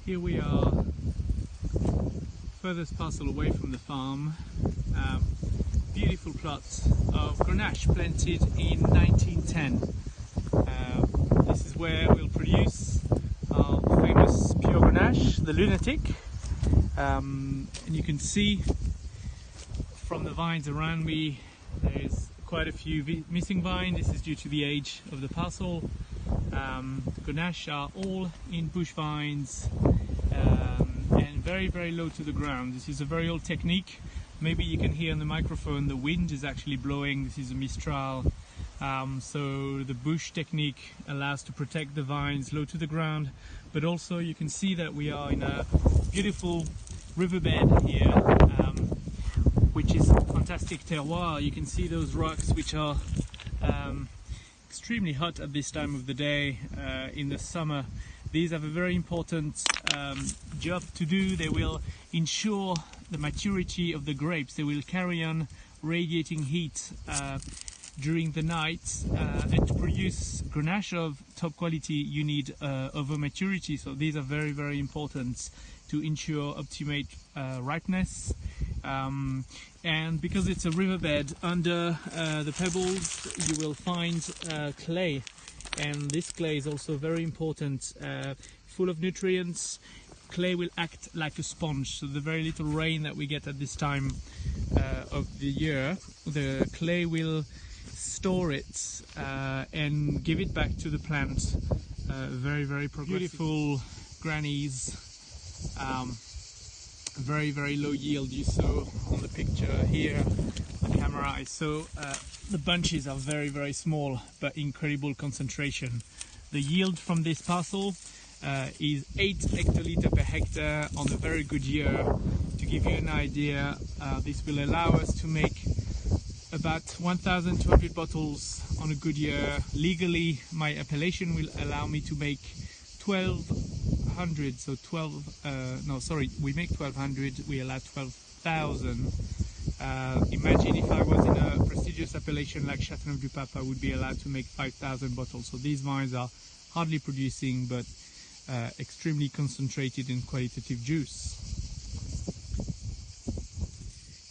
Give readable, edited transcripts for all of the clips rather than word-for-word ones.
Here we are, furthest parcel away from the farm. Beautiful plots of Grenache planted in 1910. This is where we'll produce our famous pure Grenache, the Lunatique. And you can see from the vines around me there's quite a few missing vines. This is due to the age of the parcel. Grenache are all in bush vines and very low to the ground. This is a very old technique. Maybe you can hear on the microphone the wind is actually blowing. This is a Mistral. So the bush technique allows to protect the vines low to the ground, but also you can see that we are in a beautiful riverbed here, which is fantastic terroir. You can see those rocks which are extremely hot at this time of the day in the summer. These have a very important job to do. They will ensure the maturity of the grapes. They will carry on radiating heat during the night, and to produce Grenache of top quality you need over maturity. So these are very important to ensure optimate ripeness. And because it's a riverbed, under the pebbles you will find clay, and this clay is also very important, full of nutrients. Clay will act like a sponge, so the very little rain that we get at this time of the year, the clay will store it and give it back to the plant very progressively. Beautiful grannies, very low yield. You saw on the picture here on camera. So the bunches are very small but incredible concentration. The yield from this parcel is 8 hectoliters per hectare on a very good year. To give you an idea, this will allow us to make about 1,200 bottles on a good year. Legally, my appellation will allow me to make 1,200, so we make 1,200, we allow 12,000. Imagine if I was in a prestigious appellation like Châteauneuf-du-Pape, I would be allowed to make 5,000 bottles. So these vines are hardly producing, but extremely concentrated in qualitative juice.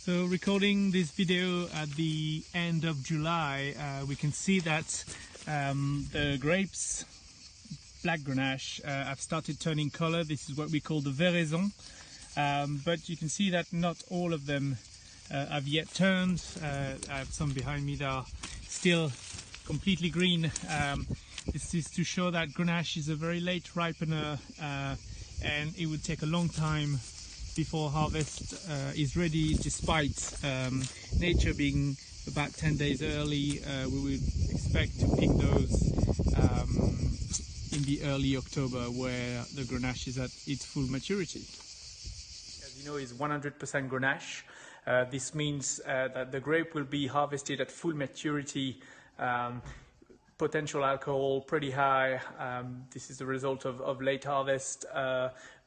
So recording this video at the end of July, we can see that the grapes, black Grenache, have started turning color. This is what we call the veraison, but you can see that not all of them have yet turned. I have some behind me that are still completely green. This is to show that Grenache is a very late ripener, and it would take a long time before harvest is ready. Despite nature being about 10 days early, we would expect to pick those in the early October, where the Grenache is at its full maturity. As you know, it's 100% Grenache. This means that the grape will be harvested at full maturity. Potential alcohol pretty high. This is the result of late harvest,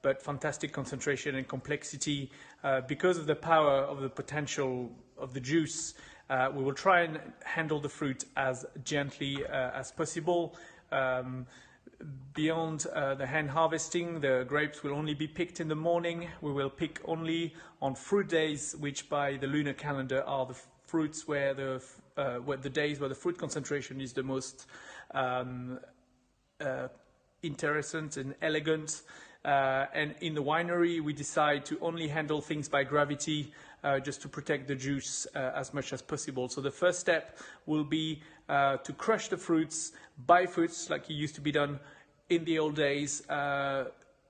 but fantastic concentration and complexity. Because of the power of the potential of the juice, we will try and handle the fruit as gently as possible. Beyond the hand harvesting, the grapes will only be picked in the morning. We will pick only on fruit days, which by the lunar calendar are the fruits where the days where the fruit concentration is the most interesting and elegant. And in the winery, we decide to only handle things by gravity, just to protect the juice as much as possible. So the first step will be to crush the fruits by fruits, like it used to be done in the old days,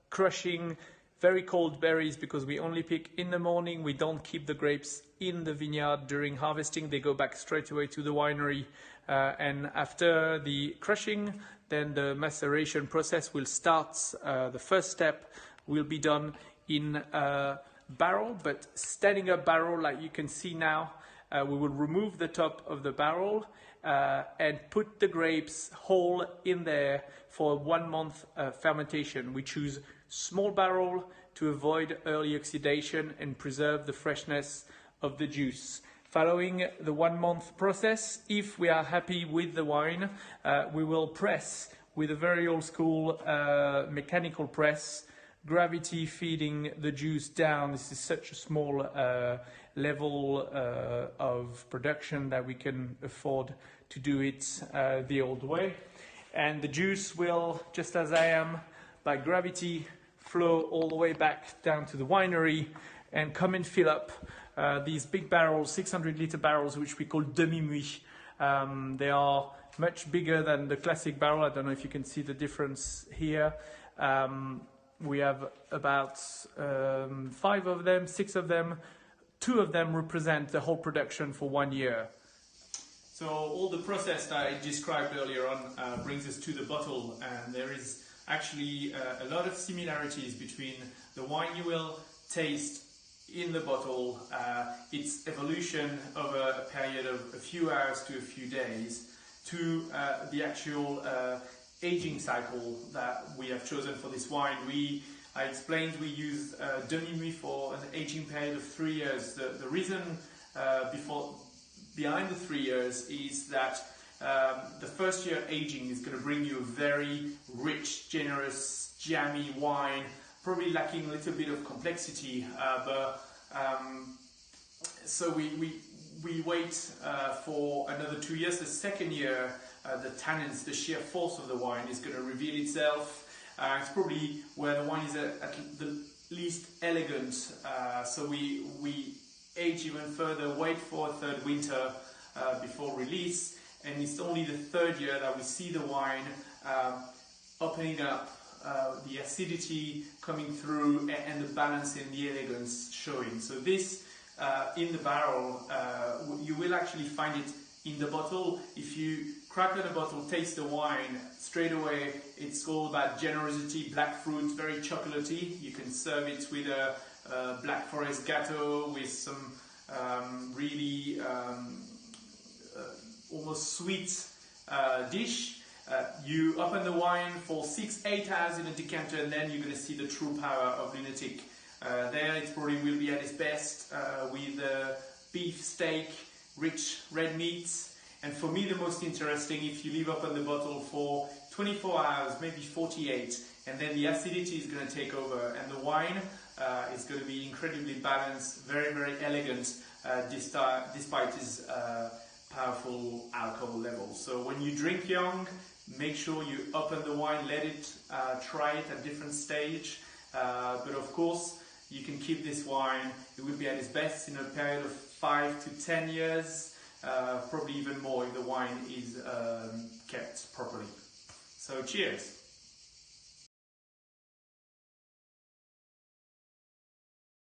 crushing very cold berries, because we only pick in the morning. We don't keep the grapes in the vineyard during harvesting. They go back straight away to the winery, and after the crushing, then the maceration process will start. The first step will be done in a barrel, but standing up barrel like you can see now. We will remove the top of the barrel and put the grapes whole in there for 1 month fermentation. We choose small barrel to avoid early oxidation and preserve the freshness of the juice. Following the 1 month process, if we are happy with the wine, we will press with a very old school mechanical press, gravity feeding the juice down. This is such a small level of production that we can afford to do it the old way. And the juice will, just as I am, by gravity, flow all the way back down to the winery and come and fill up these big barrels, 600-liter barrels, which we call demi-muit. They are much bigger than the classic barrel. I don't know if you can see the difference here. We have about 5 of them, 6 of them. 2 of them represent the whole production for 1 year. So all the process that I described earlier on brings us to the bottle, and there is actually a lot of similarities between the wine you will taste in the bottle, its evolution over a period of a few hours to a few days, to the actual aging cycle that we have chosen for this wine. I explained we use demi-muit for an aging period of 3 years. The reason behind the 3 years is that the first year aging is going to bring you a very rich, generous, jammy wine, probably lacking a little bit of complexity, so we wait for another 2 years. The second year, the tannins, the sheer force of the wine is going to reveal itself. It's probably where the wine is at the least elegant, so we age even further, wait for a third winter before release, and it's only the third year that we see the wine opening up, the acidity coming through, and the balance and the elegance showing. So this in the barrel, you will actually find it in the bottle. If you crack on a bottle, taste the wine, straight away it's all about generosity, black fruit, very chocolatey. You can serve it with a Black Forest Gâteau, with some really almost sweet dish. You open the wine for 6-8 hours in a decanter, and then you're going to see the true power of Lunatique. There it probably will be at its best with beef steak, rich red meats, and for me the most interesting, if you leave open the bottle for 24 hours, maybe 48, and then the acidity is going to take over, and the wine is going to be incredibly balanced, very, very elegant, despite its powerful alcohol levels. So when you drink young, make sure you open the wine, let it try it at different stage, but of course you can keep this wine. It will be at its best in a period of 5 to 10 years, probably even more if the wine is kept properly. So cheers!